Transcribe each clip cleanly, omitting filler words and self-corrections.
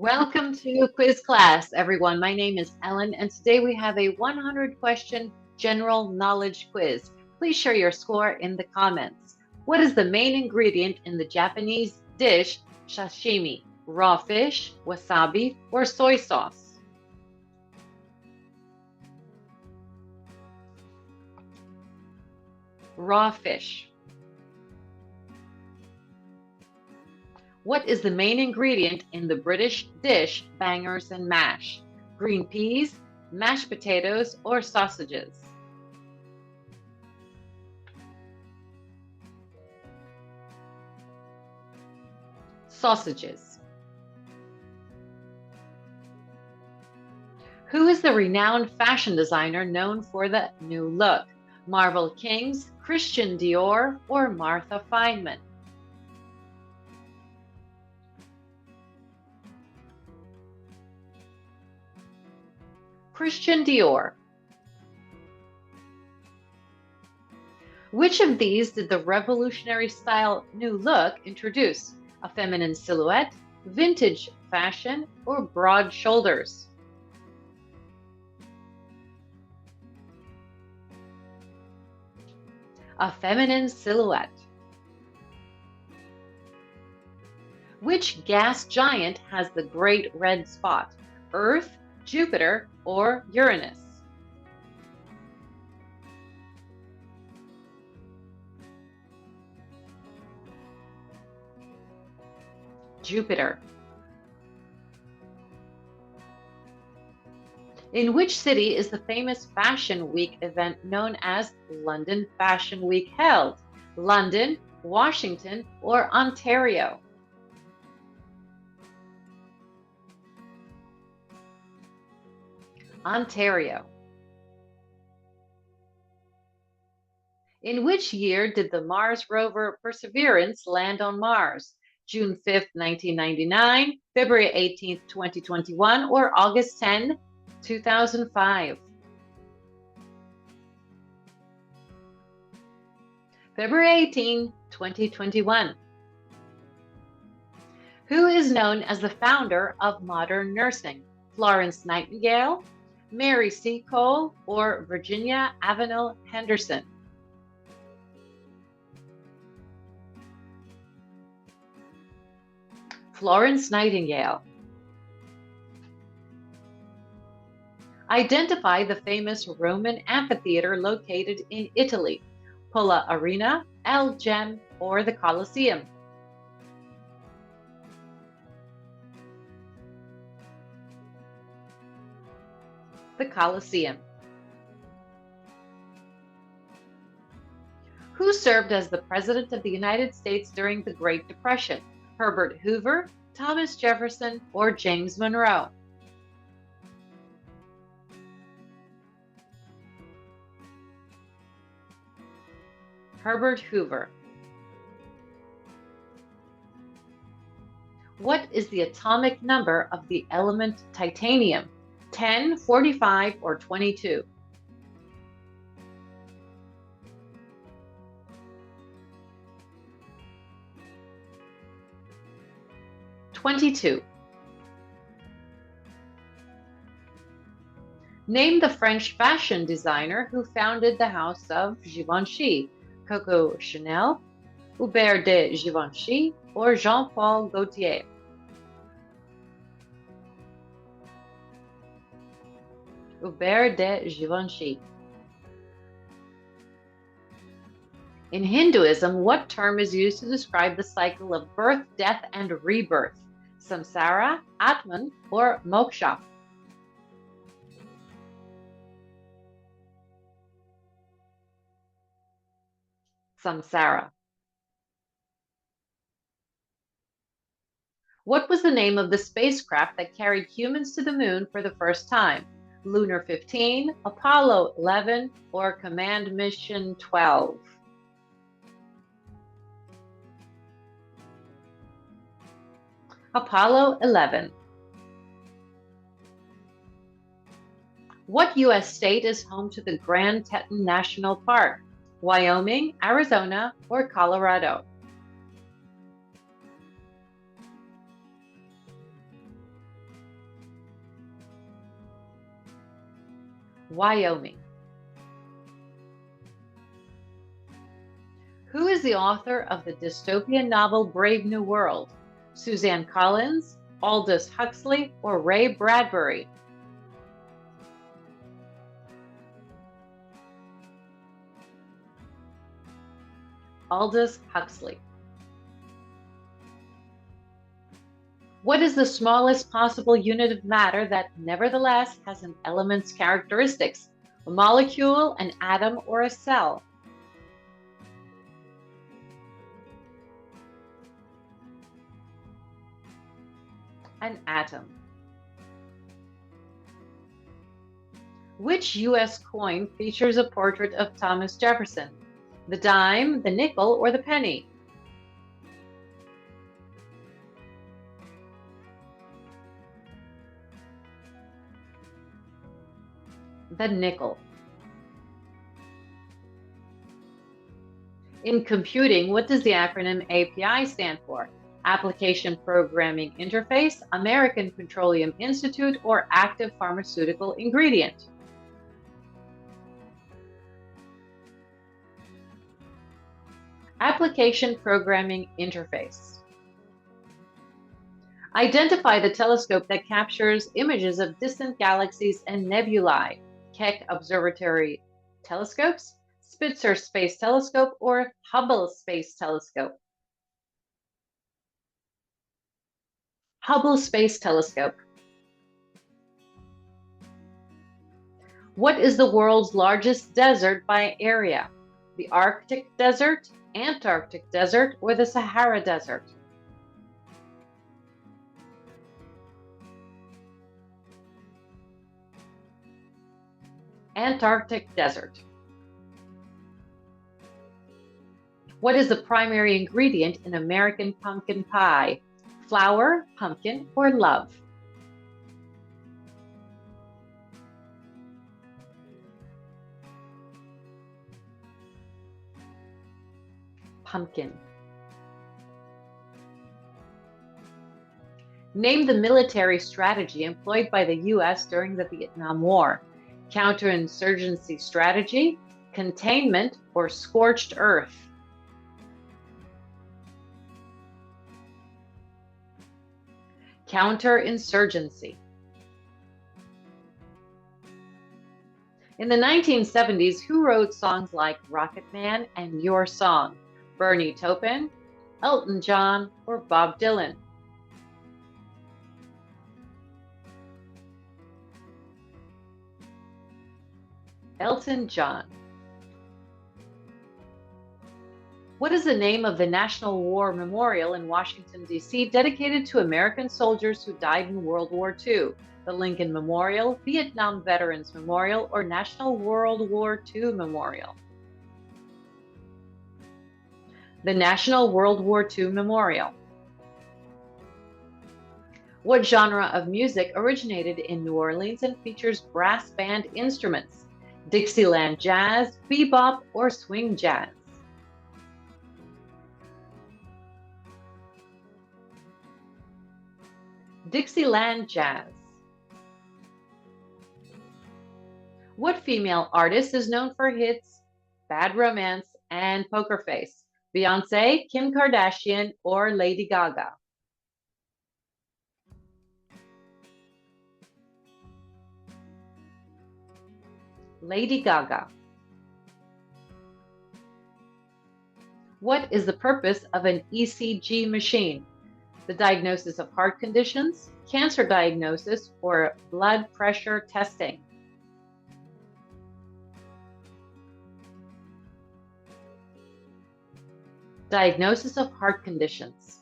Welcome to Quiz Class, everyone. My name is Ellen, and today we have a 100 question general knowledge quiz. Please share your score in the comments. What is the main ingredient in the Japanese dish sashimi? Raw fish, wasabi, or soy sauce? Raw fish. What is the main ingredient in the British dish bangers and mash? Green peas, mashed potatoes, or sausages? Sausages. Who is the renowned fashion designer known for the new look? Marvel Kings, Christian Dior, or Martha Feynman? Christian Dior. Which of these did the revolutionary style new look introduce? A feminine silhouette, vintage fashion, or broad shoulders? A feminine silhouette. Which gas giant has the great red spot? Earth, Jupiter, or Uranus? Jupiter. In which city is the famous Fashion Week event known as London Fashion Week held? London, Washington, or Ontario? Ontario. In which year did the Mars rover Perseverance land on Mars? June 5th, 1999, February 18th, 2021, or August 10, 2005? February 18, 2021. Who is known as the founder of modern nursing? Florence Nightingale, Mary Seacole, or Virginia Avenel Henderson? Florence Nightingale. Identify the famous Roman amphitheater located in Italy. Pola Arena, El Gem, or the Colosseum? The Colosseum. Who served as the President of the United States during the Great Depression? Herbert Hoover, Thomas Jefferson, or James Monroe? Herbert Hoover. What is the atomic number of the element titanium? 10, 45, or 22? 22. Name the French fashion designer who founded the house of Givenchy. Coco Chanel, Hubert de Givenchy, or Jean-Paul Gaultier? Hubert de Givenchy. In Hinduism, what term is used to describe the cycle of birth, death, and rebirth? Samsara, Atman, or moksha? Samsara. What was the name of the spacecraft that carried humans to the moon for the first time? Lunar 15, Apollo 11, or Command Mission 12? Apollo 11. What U.S. state is home to the Grand Teton National Park? Wyoming, Arizona, or Colorado? Wyoming. Who is the author of the dystopian novel Brave New World? Suzanne Collins, Aldous Huxley, or Ray Bradbury? Aldous Huxley. What is the smallest possible unit of matter that nevertheless has an element's characteristics? A molecule, an atom, or a cell? An atom. Which U.S. coin features a portrait of Thomas Jefferson? The dime, the nickel, or the penny? The nickel. In computing, what does the acronym API stand for? Application Programming Interface, American Petroleum Institute, or Active Pharmaceutical Ingredient? Application Programming Interface. Identify the telescope that captures images of distant galaxies and nebulae. Keck Observatory Telescopes, Spitzer Space Telescope, or Hubble Space Telescope? Hubble Space Telescope. What is the world's largest desert by area? The Arctic Desert, Antarctic Desert, or the Sahara Desert? Antarctic Desert. What is the primary ingredient in American pumpkin pie? Flour, pumpkin, or love? Pumpkin. Name the military strategy employed by the U.S. during the Vietnam War. Counterinsurgency strategy, containment, or scorched earth? Counterinsurgency. In the 1970s, who wrote songs like Rocket Man and Your Song? Bernie Taupin, Elton John, or Bob Dylan? Elton John. What is the name of the National War Memorial in Washington, D.C., dedicated to American soldiers who died in World War II? The Lincoln Memorial, Vietnam Veterans Memorial, or National World War II Memorial? The National World War II Memorial. What genre of music originated in New Orleans and features brass band instruments? Dixieland jazz, bebop, or swing jazz? Dixieland jazz. What female artist is known for hits Bad Romance and Poker Face? Beyonce, Kim Kardashian, or Lady Gaga? Lady Gaga. What is the purpose of an ECG machine? The diagnosis of heart conditions, cancer diagnosis, or blood pressure testing? Diagnosis of heart conditions.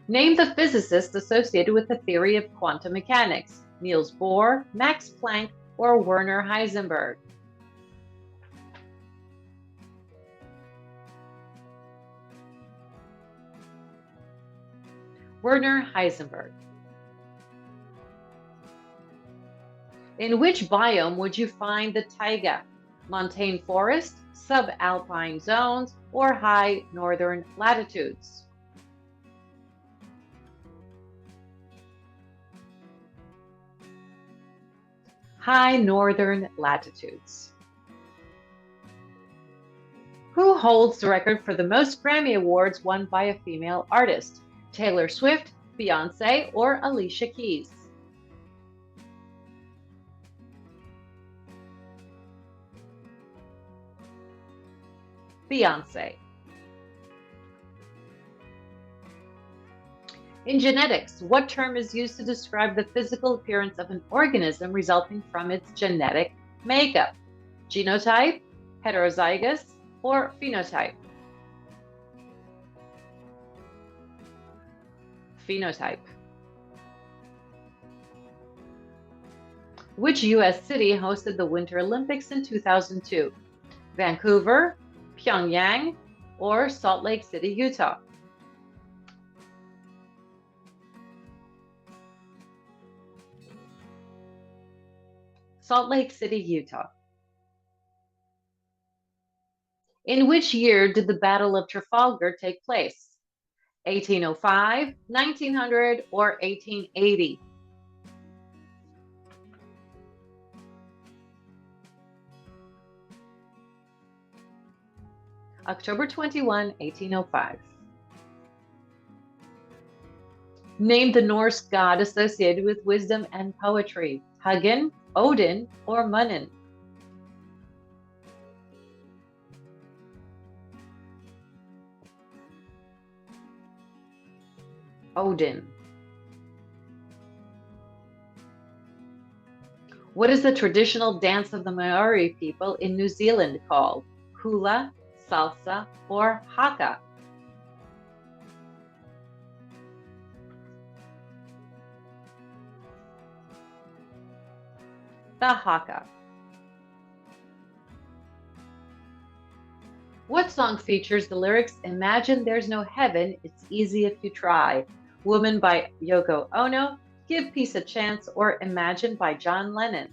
Name the physicists associated with the theory of quantum mechanics. Niels Bohr, Max Planck, or Werner Heisenberg? Werner Heisenberg. In which biome would you find the taiga? Montane forest, subalpine zones, or high northern latitudes? High northern latitudes. Who holds the record for the most Grammy Awards won by a female artist? Taylor Swift, Beyoncé, or Alicia Keys? Beyoncé. In genetics, what term is used to describe the physical appearance of an organism resulting from its genetic makeup? Genotype, heterozygous, or phenotype? Phenotype. Which US city hosted the Winter Olympics in 2002? Vancouver, Pyongyang, or Salt Lake City, Utah? Salt Lake City, Utah. In which year did the Battle of Trafalgar take place? 1805, 1900, or 1880? October 21, 1805. Name the Norse god associated with wisdom and poetry. Hugin, Odin, or Munin? Odin. What is the traditional dance of the Maori people in New Zealand called? Hula, salsa, or haka? The haka. What song features the lyrics, "Imagine there's no heaven, it's easy if you try"? Woman by Yoko Ono, Give Peace a Chance, or Imagine by John Lennon?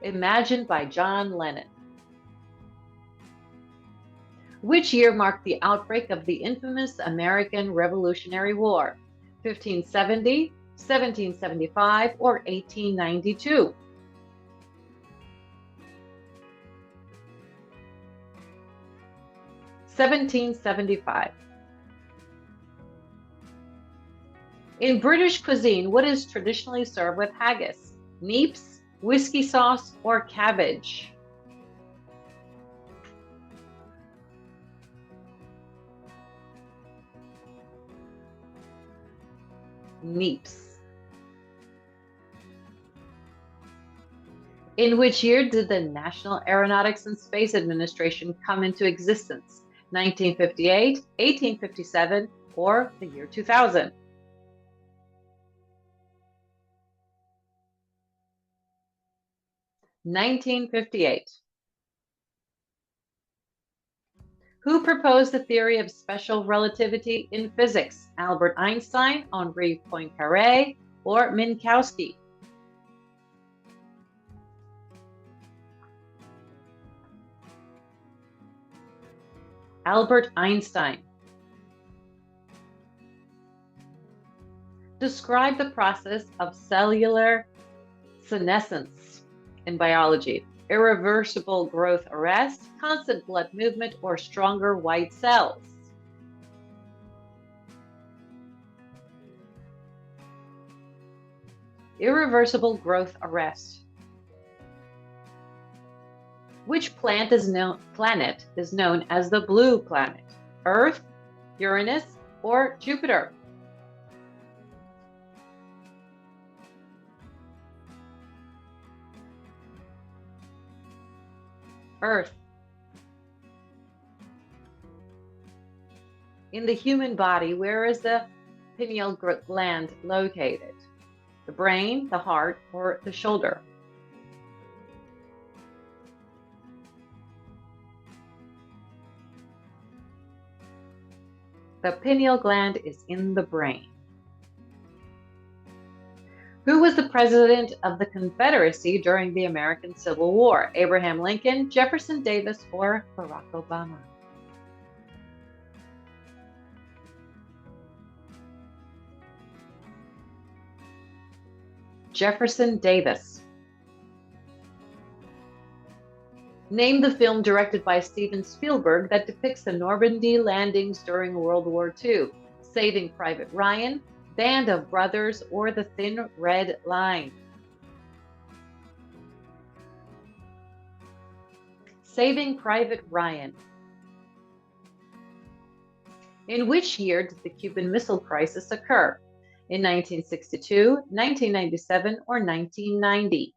Imagine by John Lennon. Which year marked the outbreak of the infamous American Revolutionary War? 1570, 1775, or 1892? 1775. In British cuisine, what is traditionally served with haggis? Neeps, whiskey sauce, or cabbage? Neeps. In which year did the National Aeronautics and Space Administration come into existence? 1958, 1857, or the year 2000? 1958. Who proposed the theory of special relativity in physics? Albert Einstein, Henri Poincaré, or Minkowski? Albert Einstein. Describe the process of cellular senescence in biology. Irreversible growth arrest, constant blood movement, or stronger white cells? Irreversible growth arrest. Which planet is known as the blue planet? Earth, Uranus, or Jupiter? Earth. In the human body, where is the pineal gland located? The brain, the heart, or the shoulder? The pineal gland is in the brain. Who was the president of the Confederacy during the American Civil War? Abraham Lincoln, Jefferson Davis, or Barack Obama? Jefferson Davis. Name the film directed by Steven Spielberg that depicts the Normandy landings during World War II. Saving Private Ryan, Band of Brothers, or The Thin Red Line. Saving Private Ryan. In which year did the Cuban Missile Crisis occur? In 1962, 1997, or 1990?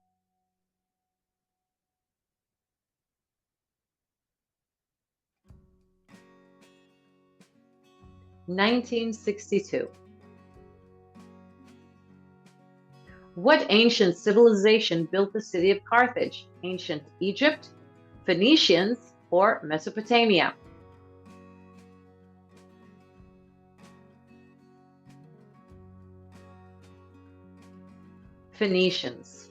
1962. What ancient civilization built the city of Carthage? Ancient Egypt, Phoenicians, or Mesopotamia? Phoenicians.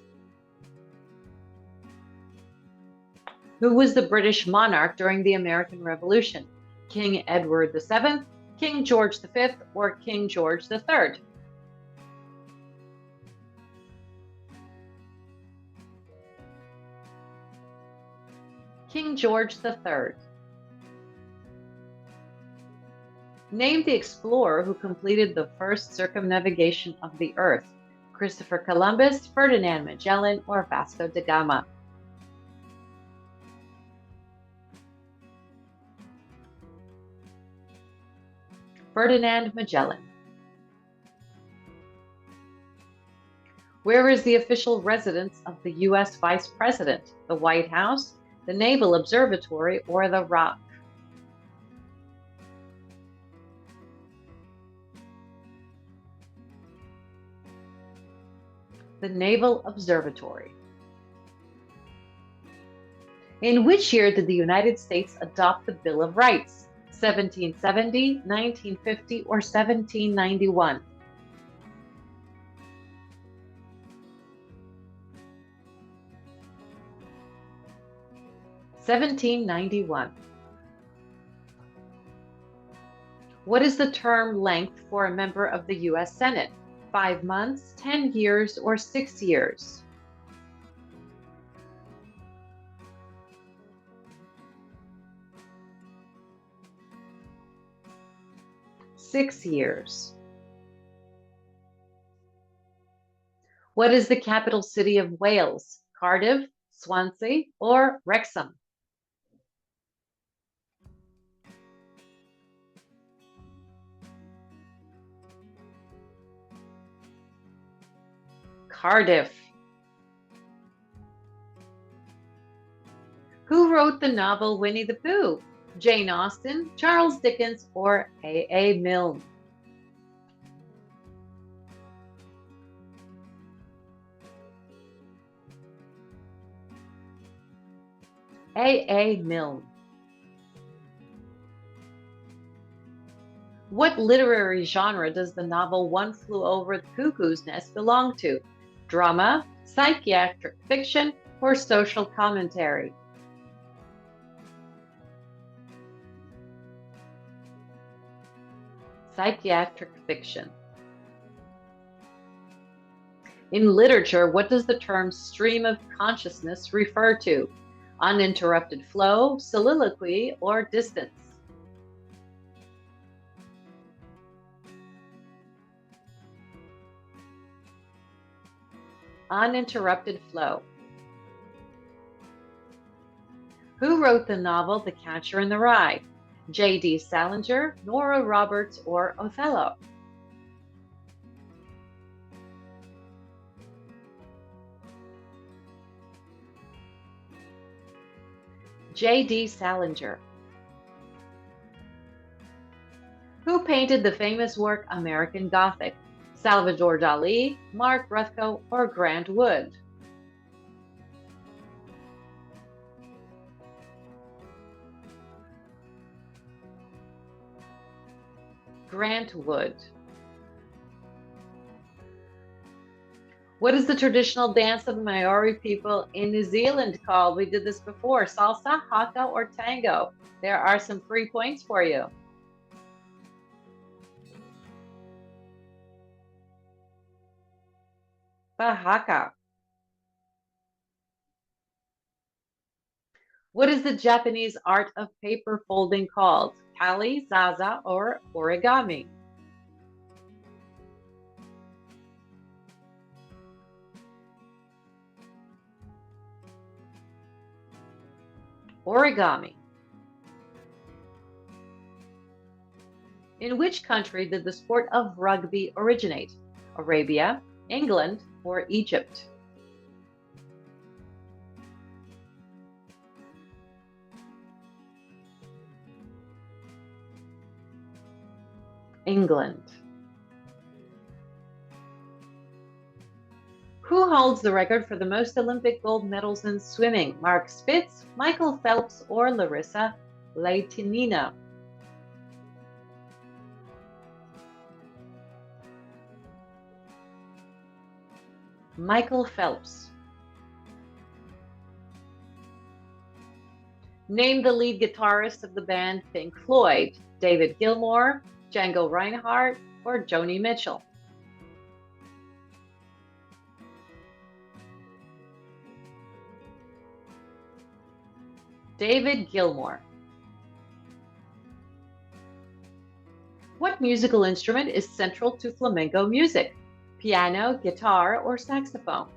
Who was the British monarch during the American Revolution? King Edward VII, King George V, or King George III? King George III. Name the explorer who completed the first circumnavigation of the Earth. Christopher Columbus, Ferdinand Magellan, or Vasco da Gama? Ferdinand Magellan. Where is the official residence of the U.S. Vice President? The White House, the Naval Observatory, or the Rock? The Naval Observatory. In which year did the United States adopt the Bill of Rights? 1770, 1950, or 1791? 1791. What is the term length for a member of the U.S. Senate? 5 months, 10 years, or 6 years? 6 years. What is the capital city of Wales? Cardiff, Swansea, or Wrexham? Cardiff. Who wrote the novel Winnie the Pooh? Jane Austen, Charles Dickens, or A.A. Milne? A.A. Milne. What literary genre does the novel One Flew Over the Cuckoo's Nest belong to? Drama, psychiatric fiction, or social commentary? Psychiatric fiction. In literature, what does the term stream of consciousness refer to? Uninterrupted flow, soliloquy, or distance? Uninterrupted flow. Who wrote the novel The Catcher in the Rye? J.D. Salinger, Nora Roberts, or Othello? J.D. Salinger. Who painted the famous work American Gothic? Salvador Dali, Mark Rothko, or Grant Wood? Grant Wood. What is the traditional dance of the Maori people in New Zealand called? We did this before. Salsa, haka, or tango? There are some free points for you. Oaxaca. What is the Japanese art of paper folding called? Kali, zaza, or origami? Origami. In which country did the sport of rugby originate? Arabia, England, or Egypt? England. Who holds the record for the most Olympic gold medals in swimming? Mark Spitz, Michael Phelps, or Larissa Laitinina? Michael Phelps. Name the lead guitarist of the band Pink Floyd. David Gilmour, Django Reinhardt, or Joni Mitchell? David Gilmour. What musical instrument is central to flamenco music? Piano, guitar, or saxophone?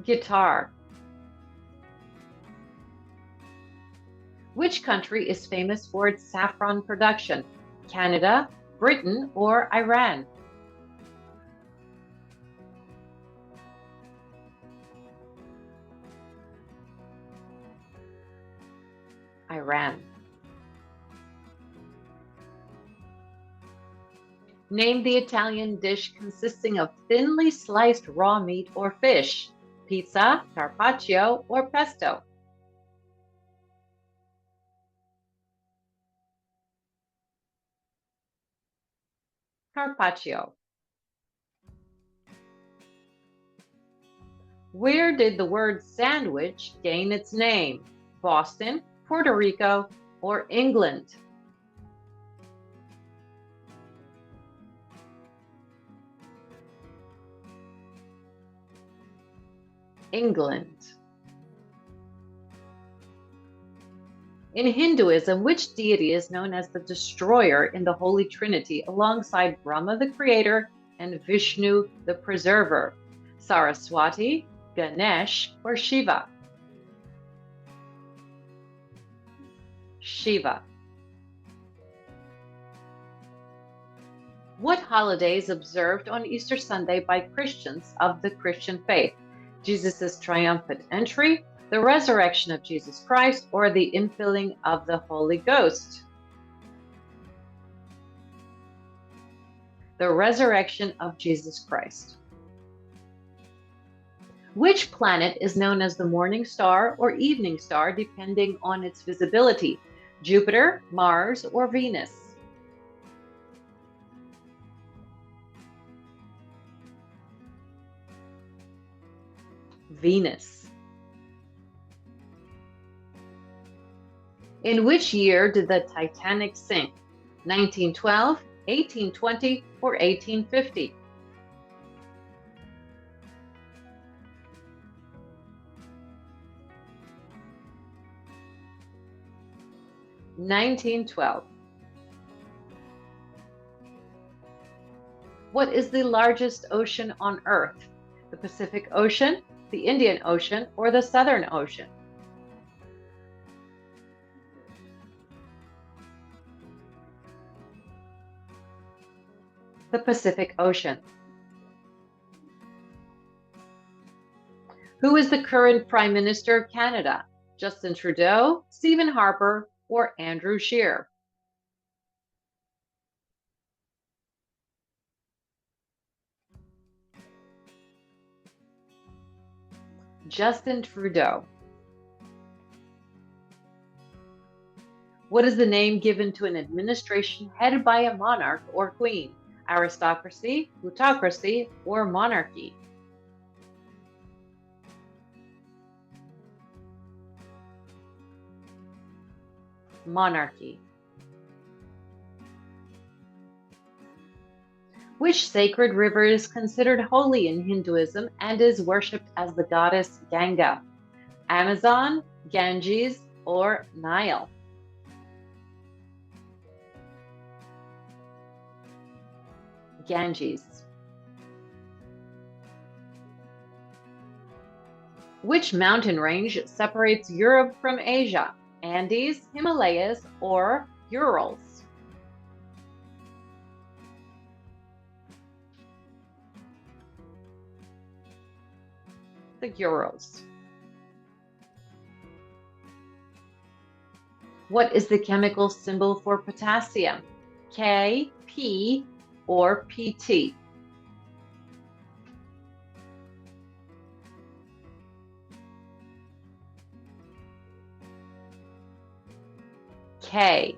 Guitar. Which country is famous for its saffron production? Canada, Britain, or Iran? Iran. Name the Italian dish consisting of thinly sliced raw meat or fish. Pizza, carpaccio, or pesto? Carpaccio. Where did the word sandwich gain its name? Boston, Puerto Rico, or England? England. In Hinduism, which deity is known as the destroyer in the Holy Trinity alongside Brahma the creator and Vishnu the preserver? Saraswati, Ganesh, or Shiva? Shiva. What holiday is observed on Easter Sunday by Christians of the Christian faith? Jesus' triumphant entry, the resurrection of Jesus Christ, or the infilling of the Holy Ghost? The resurrection of Jesus Christ. Which planet is known as the morning star or evening star depending on its visibility? Jupiter, Mars, or Venus? Venus. In which year did the Titanic sink? 1912, 1820, or 1850? 1912. What is the largest ocean on Earth? The Pacific Ocean, the Indian Ocean, or the Southern Ocean? The Pacific Ocean. Who is the current Prime Minister of Canada? Justin Trudeau, Stephen Harper, or Andrew Scheer? Justin Trudeau. What is the name given to an administration headed by a monarch or queen? Aristocracy, plutocracy, or monarchy? monarchy. Which sacred river is considered holy in Hinduism and is worshipped as the goddess Ganga? Amazon, Ganges, or Nile? Ganges. Which mountain range separates Europe from Asia? Andes, Himalayas, or Urals? The Urals. What is the chemical symbol for potassium? K, P, or PT? K.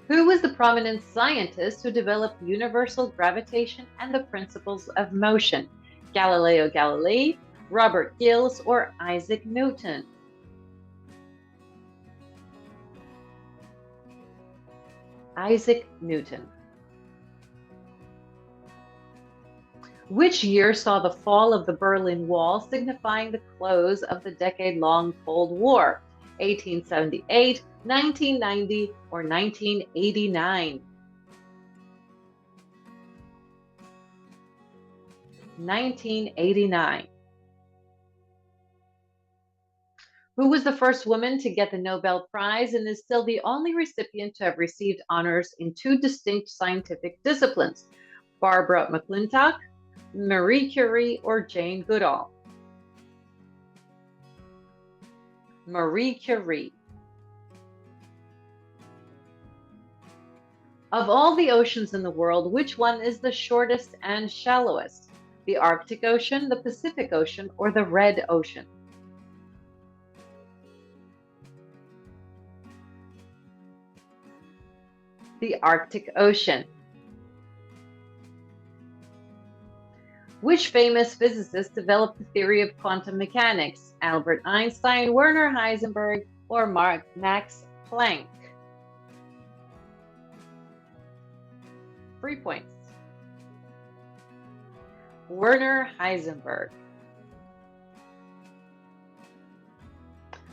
Who was the prominent scientist who developed universal gravitation and the principles of motion? Galileo Galilei, Robert Gibbs, or Isaac Newton? Isaac Newton. Which year saw the fall of the Berlin Wall, signifying the close of the decade-long Cold War? 1878, 1990, or 1989? 1989. Who was the first woman to get the Nobel Prize and is still the only recipient to have received honors in two distinct scientific disciplines? Barbara McClintock, Marie Curie, or Jane Goodall? Marie Curie. Of all the oceans in the world, which one is the shortest and shallowest? The Arctic Ocean, the Pacific Ocean, or the Red Ocean? The Arctic Ocean. Which famous physicist developed the theory of quantum mechanics? Albert Einstein, Werner Heisenberg, or Max Planck? 3 points. Werner Heisenberg.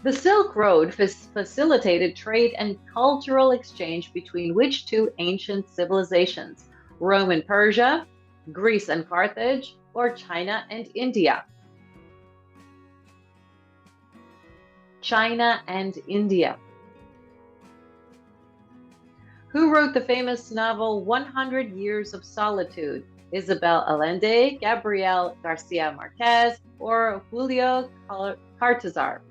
The Silk Road facilitated trade and cultural exchange between which two ancient civilizations? Rome and Persia, Greece and Carthage, or China and India? China and India. Who wrote the famous novel 100 Years of Solitude? Isabel Allende, Gabriel Garcia Marquez, or Julio Cortázar?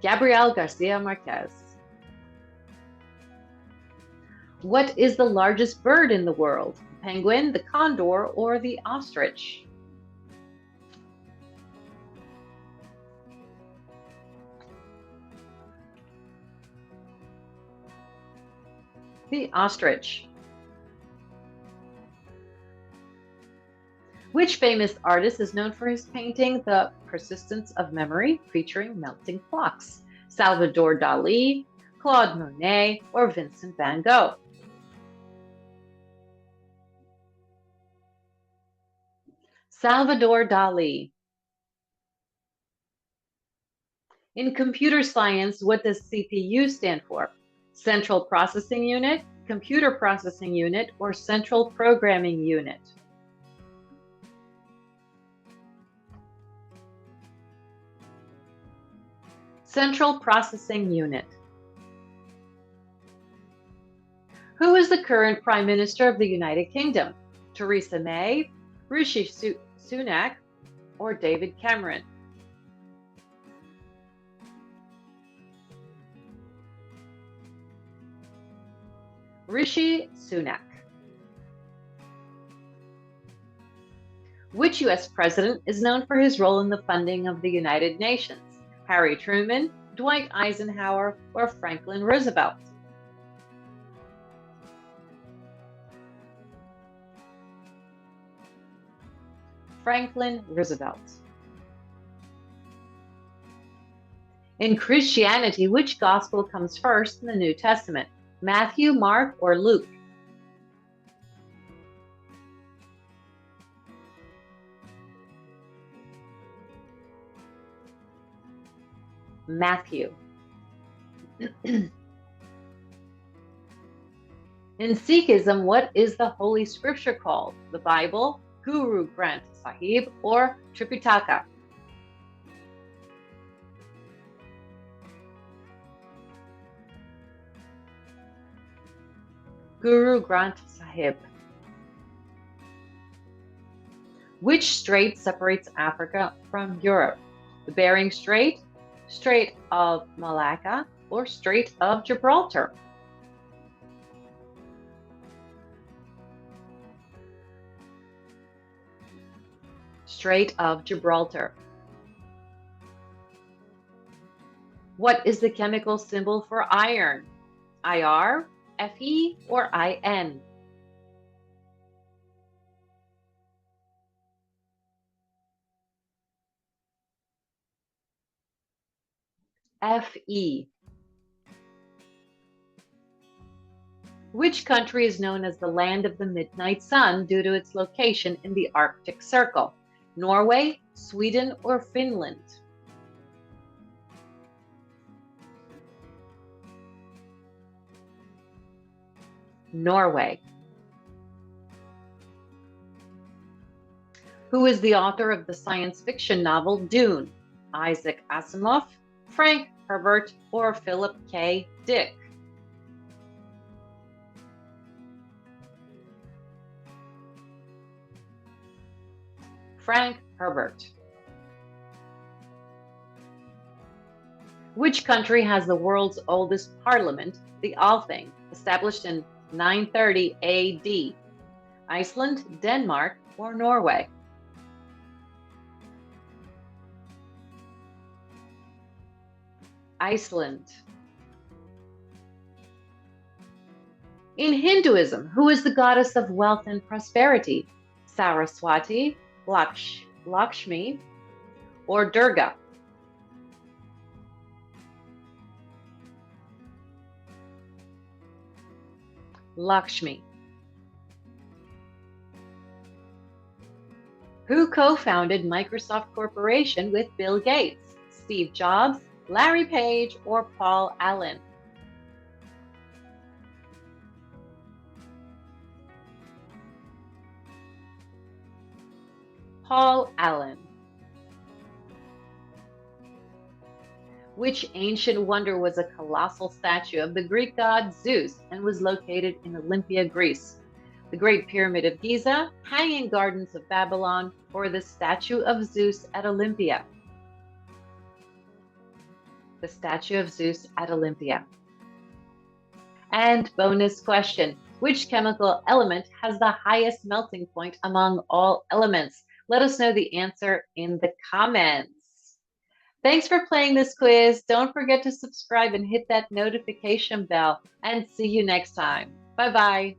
Gabriel Garcia Marquez. What is the largest bird in the world? The penguin, the condor, or the ostrich? The ostrich. Which famous artist is known for his painting The Persistence of Memory, featuring melting clocks? Salvador Dali, Claude Monet, or Vincent van Gogh? Salvador Dali. In computer science, what does CPU stand for? Central Processing Unit, Computer Processing Unit, or Central Programming Unit? Central Processing Unit. Who is the current Prime Minister of the United Kingdom? Theresa May, Rishi Sunak, or David Cameron? Rishi Sunak. Which U.S. president is known for his role in the funding of the United Nations? Harry Truman, Dwight Eisenhower, or Franklin Roosevelt? Franklin Roosevelt. In Christianity, which gospel comes first in the New Testament? Matthew, Mark, or Luke? Matthew. In Sikhism, what is the Holy Scripture called? The Bible, Guru Granth Sahib, or Tripitaka? Guru Granth Sahib. Which strait separates Africa from Europe? The Bering Strait, Strait of Malacca, or Strait of Gibraltar? Strait of Gibraltar. What is the chemical symbol for iron? IR, Fe, or In? Fe. Which country is known as the land of the midnight sun due to its location in the Arctic Circle? Norway, Sweden, or Finland? Norway. Who is the author of the science fiction novel Dune? Isaac Asimov, Frank Herbert, or Philip K. Dick? Frank Herbert. Which country has the world's oldest parliament, the Althing, established in 930 AD? Iceland, Denmark, or Norway? Iceland. In Hinduism, who is the goddess of wealth and prosperity? Saraswati, Lakshmi, or Durga? Lakshmi. Who co-founded Microsoft Corporation with Bill Gates? Steve Jobs, Larry Page, or Paul Allen? Paul Allen. Which ancient wonder was a colossal statue of the Greek god Zeus and was located in Olympia, Greece? The Great Pyramid of Giza, Hanging Gardens of Babylon, or the statue of Zeus at Olympia? The statue of Zeus at Olympia. And bonus question, which chemical element has the highest melting point among all elements? Let us know the answer in the comments. Thanks for playing this quiz. Don't forget to subscribe and hit that notification bell, and see you next time. Bye-bye.